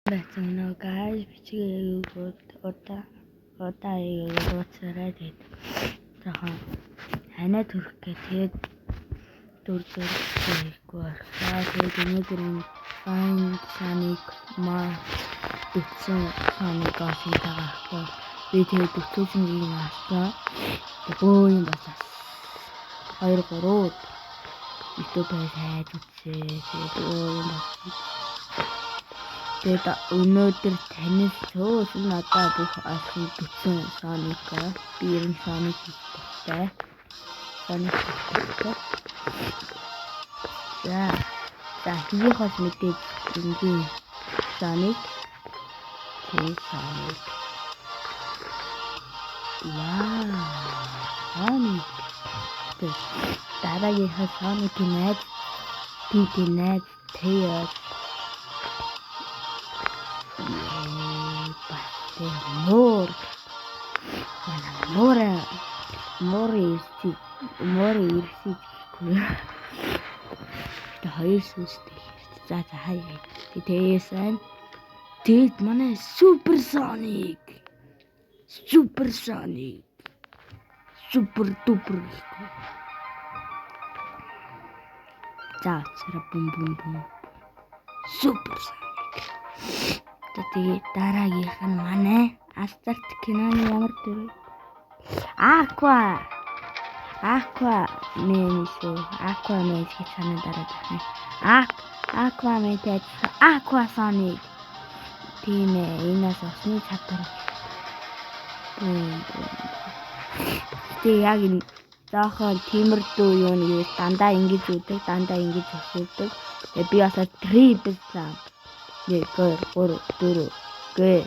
Бацаано guys бичиг удаа ууцаарай тэгээд жоохон ханаа төрөх гэдэг дүр хийхгүй байна. Тэгээд өнөөдөр Find Sonic бүтсэн Sonic авсан таахгүй. Би тэгээд бүтсэн юм аастаа. Бөө юм басаа. 2-3 YouTube-ээс хайж үзээ. Тэгээд өнөөдөр танил цөөхөн надад бүх алхам бүтсэн Sonic би ер нь Sonic хийхтэй. За хийхээс мэдээж ингийн Sonic Sonic. Sonic. Дараагийнхаа Sonic-ийн найз Tails Мори ирсэж гэхгүй. Тэ хоёр сүстэй. За хаяа. Тэгээсэн. Тэд манай Super Sonic. Супер дупер гэхгүй. За бум. Super Sonic. Тэгээд дараагийнх нь манай Astarт киноны ямар дүр? Aquaman гэж санаа дараад байна. Aquaman тэгээд Aquasonic. Тийм ээ, энэс осны чадвар. Тэгээд яг энэ заахан тиймэрдүү юу нэг дандаа ингэж үүдэг, дандаа ингэж өсөдөг. Тэгээд би бас triple jump. 1 2 3 4 гэ.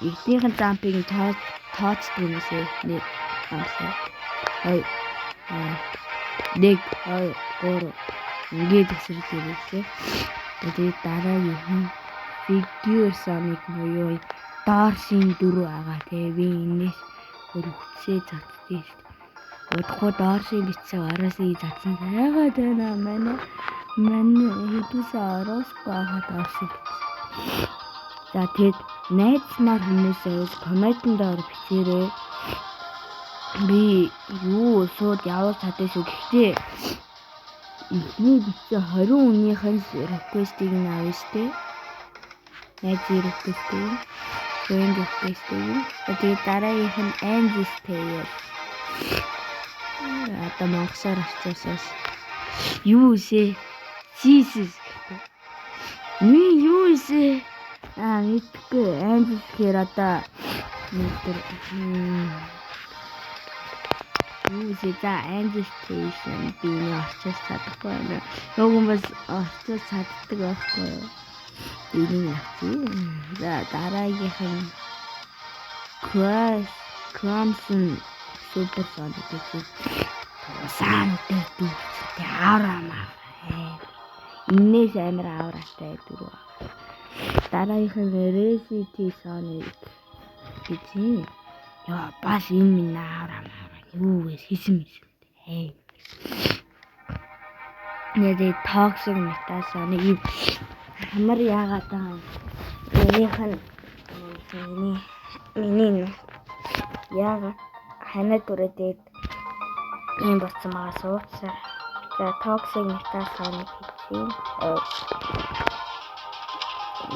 Игдийнхэн зампыг тооцдог юм шиг нэг амсаа. 2 3 ингэж өсөрдөг юм шиг. Тэгээд дараагийн Figure Sonic буюу Doors-ийн 4 байгаа. Тэгээ би энэс хөрвцээ цацдээ шүү дээ. Удахгүй Doors-ийн бичсэн араас ий цацсан. Яагаад вэ манай хэдүүсээ ороосгүй хаад Doors-ийг. За тэгэд найзмаар хүмүүсээс комментэн дээр бичээрэй. Би юу шууд явуулж чадсан шүү. Гэхдээ ихний бичсэн 20 үнийхэн request-ийг авъя штэ. Найзын request-ийг. Friend request-ийг. Тэгээд дараагийнх нь Andy's Tale. Одоо монголоор авчихсаас юу ийшээ? Jesus. Юу ийшээ? Мэдгүй Andy's Tale одоо за Andy's Tale би орчуулж чадахгүй байна. Нөгөө хүмүүс орчуулж чаддаг байхгүй юу? Энийг авчи. За дараагийнх нь Crimson Super Sonic гэж сан дээр аврамаа. Инээс амар авраатай дөрөв. Дараагийнх нь Resident Sonic гэж. Яа бас энэ минь аврамаа. Юу вэ хийсэн юм. Нэдэ Toxic Metal Sonic ямар яагаад байгаа юм. Миний яагаад ханаа дүрээд ийм болсон байгаа сууцаа. За Toxic Metal Sonic хийсэн.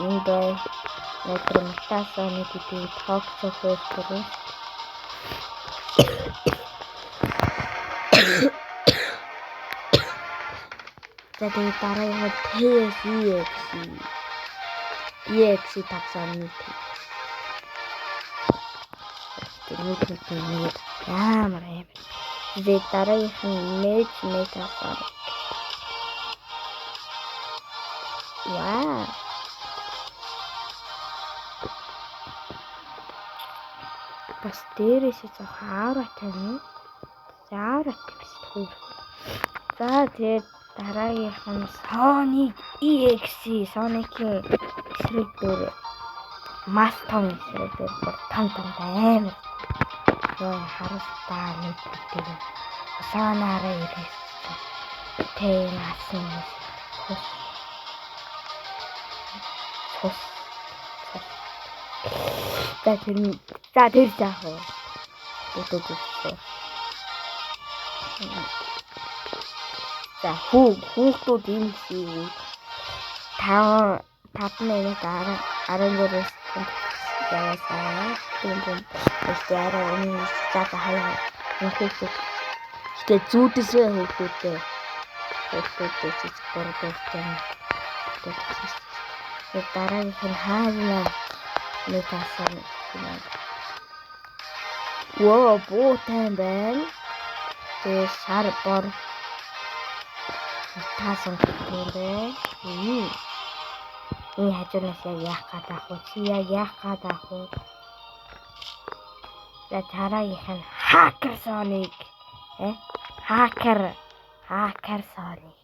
Энд Metal Sonic гэдэг Toxic хөөсөрөө. За тэгээд дараагийн EXE таксаны ямар юм. Тэгээд дараагийнх нь Metal Sonic. Бас дээрээс жоох авраатай юм. Авраатай биш үү. За тэгээд дараагийнх нь Sonic EXE Sonic-ийн эсрэг дээр Mastong эсрэг дээр том амар харалтаа нэгтэй санаараа ирээс тэйнасан За тэр заах уу. Өдөө. За хүүхдүүд энэ хийв. 5 минут 14 секунд яваасаа. Тэгэхээр энэ цааш хаяа хүүхдүүд. Тэгээд зүүдсээ хүүхдүүдтэй цэцгэрдээ. Тэгээд дараагийнх нь хаана нэг таасан юм. Оо буутай байна. Тэгээд шар бор таасан юм бэ. Энэ хажуунаас яах гадаах вэ? Чи яах гадаах вэ? За дараагийнх нь хакер Sonic. Хакер Sonic.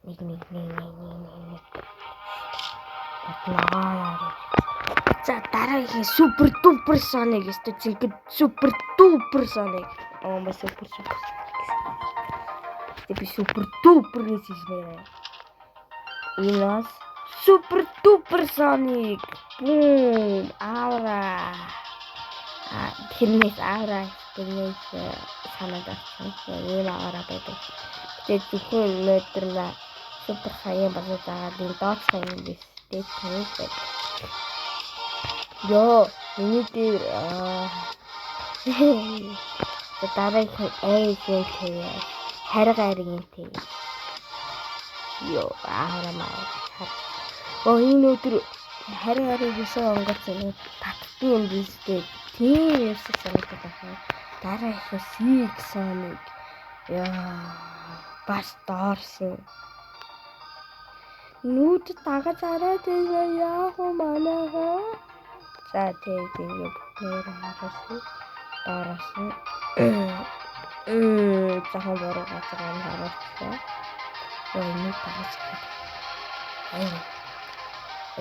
Нэг. За дараагийнх супер дупер Sonic өстө зингэд супер дупер Sonic. Бас супер. Би супер дупер гэж хэлмээр. Инос супер дупер Sonic. Бум аура. Тэрнээс аура тэрнээс санаад авсан. Энэ аура байдаг. Тэгээд зөвхөн өнөөдөр супер хаян болоод байгаа энэ дооц хаян биш. Тэгээд тэнийс байд. Йоо, миний дээр дараагийн эйжэнтэй харгаринтэй. Йоо, аарамаа. Энэ өдөр харгарыг өсөө онгоцсон татдаг юм биш дээ. Тийм ерөөсөө санагдаад байна. Дараагийн Six Sonic. Яа, бас доорсон. Нүд дагаж араад яах вэ манайхаа? За тэгээд ингэ нэр харсан. Доорсон. Захан бороо газар харагдсан. Нүд дагаж араад.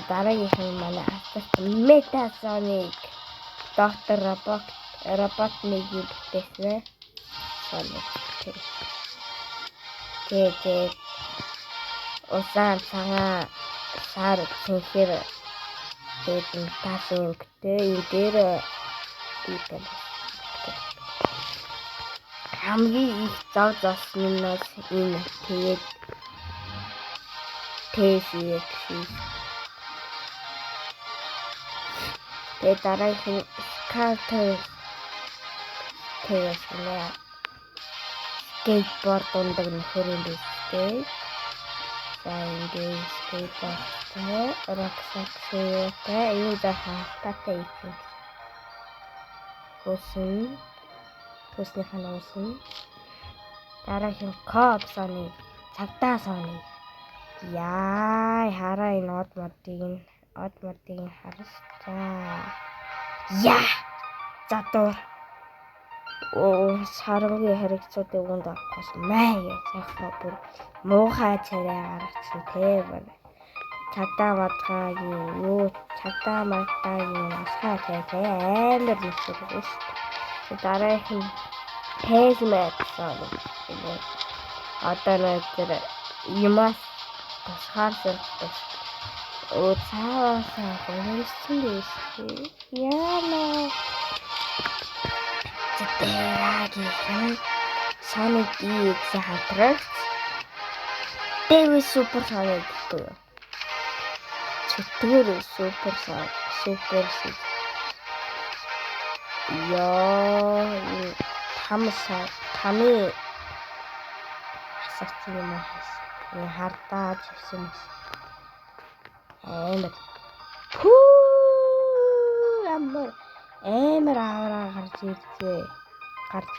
Дараагийнх нь манай Meta Sonic. Доктор робот нэг юм бүтээсэн. Sonic. Тэгээд усан цагаан шар цэнхэр тэгээд таасан өгтэй энэ дээр ийгэн хамгийн их зав заснаас энэ тэгээд тэсийг тэгээд дараагийн картер тэгээд skateboard ундаг нөхөрийн дэстэй. За ингээд skateboard роксакстэй юу захтатай юм. Хөснийх нь uuсан. Дараагийн Cobb Sonic, цагтаа Sonic. Яа, хараа энэ од модыг харж. Яа. Задуур. Сарангийн харигцуудыг үнд авахгүйс маа гэж яхаа бүр муухай царай гаргацсан те байна. Цагтаа мартаагийн асхаа те амар нэсвэрс. Дараагийн Pavement Sonic. Одоо нэг юмас тасхаарсан. Цааваа гонсон дэс. Яна. Дараагийн Sonic X хатрагт Дэвис супер Sonic гэдэг. Чөтгөр супер Sonic. Яа, тамийн асарч юм аа. Хардаад ирсэн. Амар авраа гарч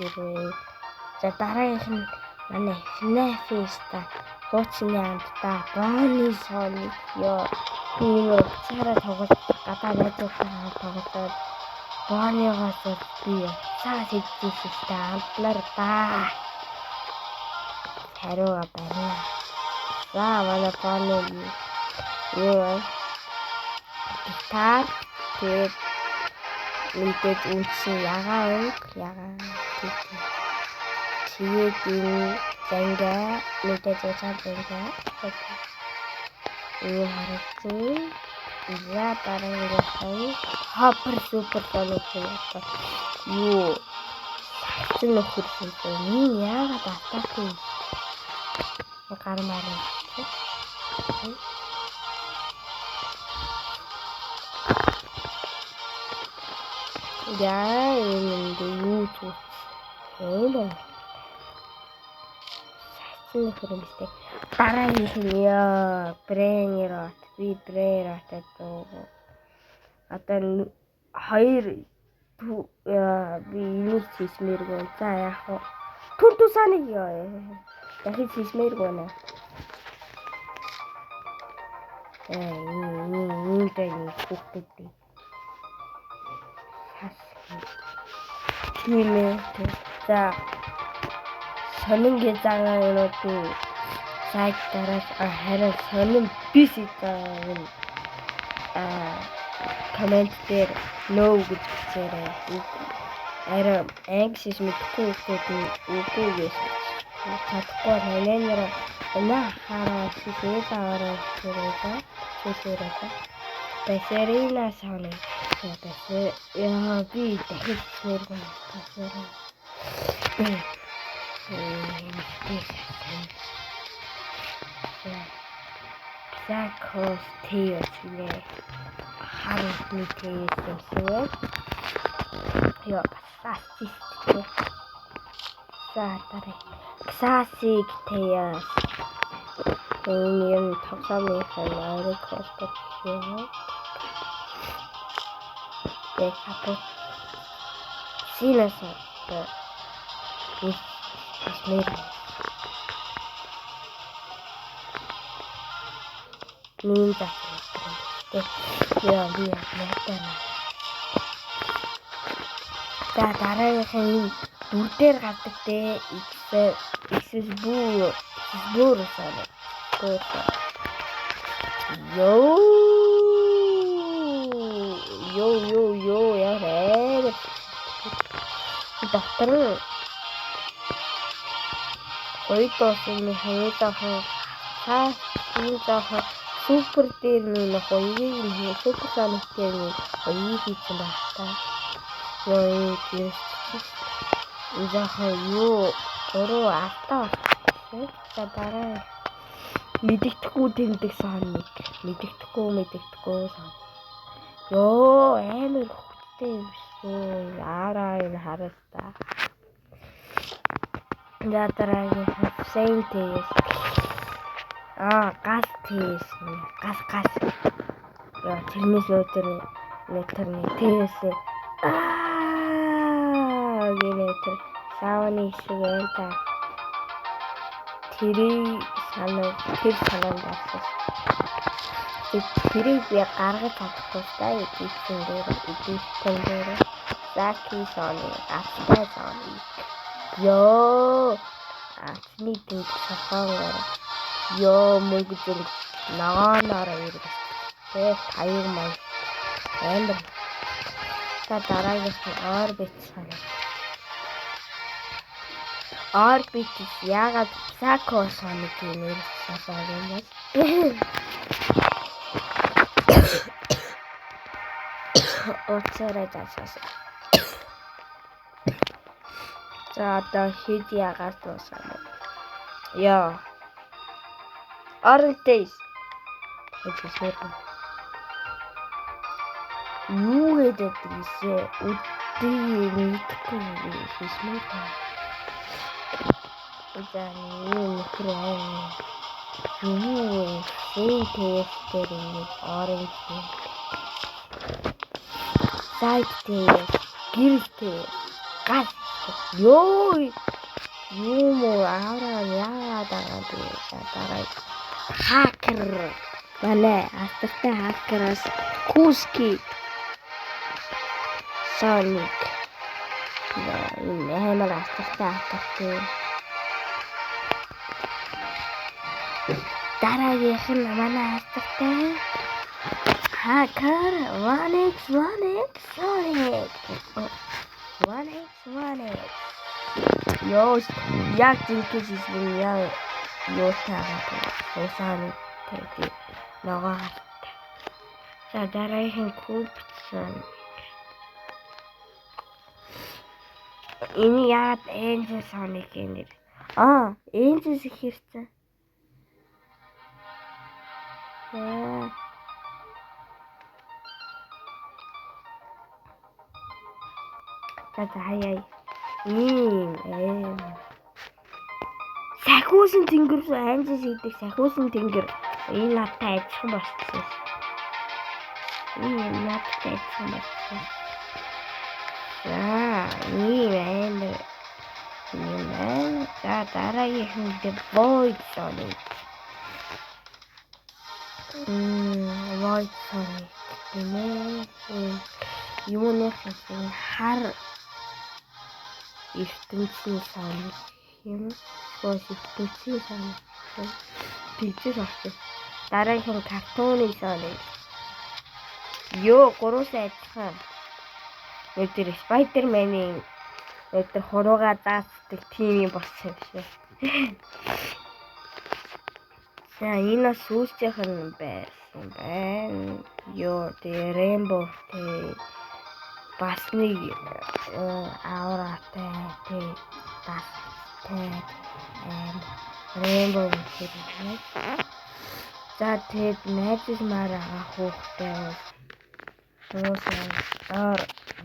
ирвэ. За дараагийнх нь манай FNAF-ста хуучны амттай Bonnie Sonic ёо. Энэ цаараа тоглож гадаа найзуудтай тоглоод Bonnie-гоос би цаа хийчихсэн амтлаар да. Хариуга байна. За манай Bonnie ёо. Гитар тэгээд мэдээж үнсэн ягаан тэгээд энэ зангаа мэдээж уцаад зангаа ийм харагдсан. За дараагийн хоппер супер соник гэдэг. Юу сагсан нөхөр юм. Мин яагаад атаах юм? Гармаар юм. Яа энэ юу ч юм. Сагсан нөхөр юм бэ? Дараагийнх нь яа брейнерот би брейнерот гэдэг. Одоо хоёр би юу хийсмээргүй. За яах вэ? Түр саныг яа. Дахиж хийсмээргүй нэ. Ийм хүүхдүүд. Тийм. За сонингийн цагаанууд нь сайт дараад харин сонин бис гэдэг коммент дээр no гэж бичээрэй. Арай англи мэдхгүй хүүхдүүд үгүй гэж чадахгүй нэнээр нахараа сүүсээрээ чүсээрээ бэсэрина санаа бэсэр яа би дахиж нэргэн бэсэр Закос тэйснэ харны тэйсэн ёо сасистэ сатарэ классик тэйс энэ тогтоомын хайрыг хостод хийв. Тэхапэ синасаа Мэр Мин зах. Яа би яатана. За дараагийнх нь дүр дээр гаддаг те XS бүр сарай. Йоо яа. Доктор Ойтоосны хавьтайхан супер дээр нэг хоёрыг супер санах дээр хоёрыг хийсэн байх та. Ёо яахан юу өөрөө автаа. За дараа мэддэхгүй тэмдэг саныг мэддэхгүй сан. Ёо амар хөттэй юм шүү. Араа энэ харастаа. За дараагийн Saint-Tess. Газ тэс. Газ. Яа тэрнээс өдөр метрний тэс. Гэнэтэр савны шиг энэ тэр санаа бассан. Тэрийг би гаргаж чадахгүй таа эдгээр дээр. Заки сони, астай сони. Ёо ачны дэд сахаар ёо мөнгөд наанаараа ирэх. Тэг таяг май. Энд та дараагийнх нь орбит санаа. Орбит ягаад Сако соник нэр сасаад юм бэ? Оцорой засаас. За одоо хэд ягаад дуусаа. Яа. Орнтэйс. Юу гэдэг вэ? Үдээ мэдхгүй хийсмээ. За нөхрөө. Юу Saint-Tess оранж. Сайт-Tess, гэрэл-Tess, газ. Ёо. Юу араа яагаад дараа хакер. Манай алтартай хакераас Куски Соник. Энэ амар алтартай хакер. Дараагийнх нь манай алтартай хакер 1x Sonic. Ёо яг зинкээс яа юу таагаад уусаа тэгээд нөгөө За дараагийн кубцсан. Энэ яагаад Angel Sonic гэнэ? Angel ихэрсэн. За хаяа. Сахиусан тэнгэр Angel хийдэг сахиусан тэнгэр. Энэ надтай адилхан болчихсон. За дараагийн The Void Sonic. Void Sonic. Юунаас хар ертөнцийн Sonic юм. Ертөнцийн Sonic. Тэгж авчих. Дараагийн картууны Sonic. 3-аас адилхан. Өдөр Spider-Man-ийн өдөр хуруугаа заацдаг тийм юм болсон шүү. За энэ сүүлчийнх нь байсан байна. Тэгээ Rainbow Tail бас нэг ауратай тэгээ бастай Rainbow Tail. За тэгээд найзмаар байгаа хүүхдээ доор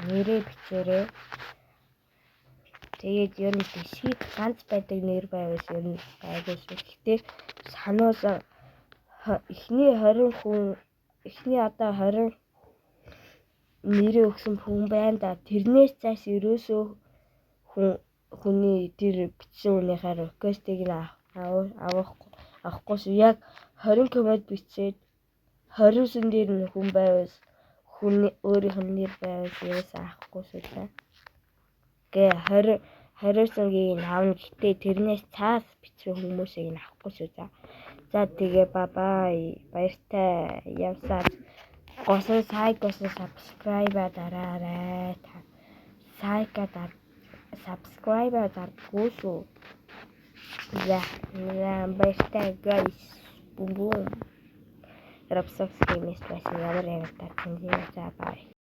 нэрээ бичээрэй. Тэгээд ер нь шийд ганц байдаг нэр байвал ер нь байгуулж гэхдээ сануулсан эхний 20 нэрээ өгсөн хүн байна да. Тэрнээс цааш ерөөсөө хүний тэр бичсэн үнийхээр реквестийг нь авахгүй шүү. Яг 20 коммент бичээд 29 дээр нь хүн байвал хүний өөрийнх нь нэр байвал ерөөсөө авахгүй шүү. Гэ 29-гийн авна гэхдээ тэрнээс цаас бичсэн хүмүүсийг нь авахгүй шүү. За тэгээ бай. Баяртай явсаар госон subscribe дараарай. Subscribe даргүй шүү. За баяртай guys. Бум. Рапсовский место, если я вариант так, за бай.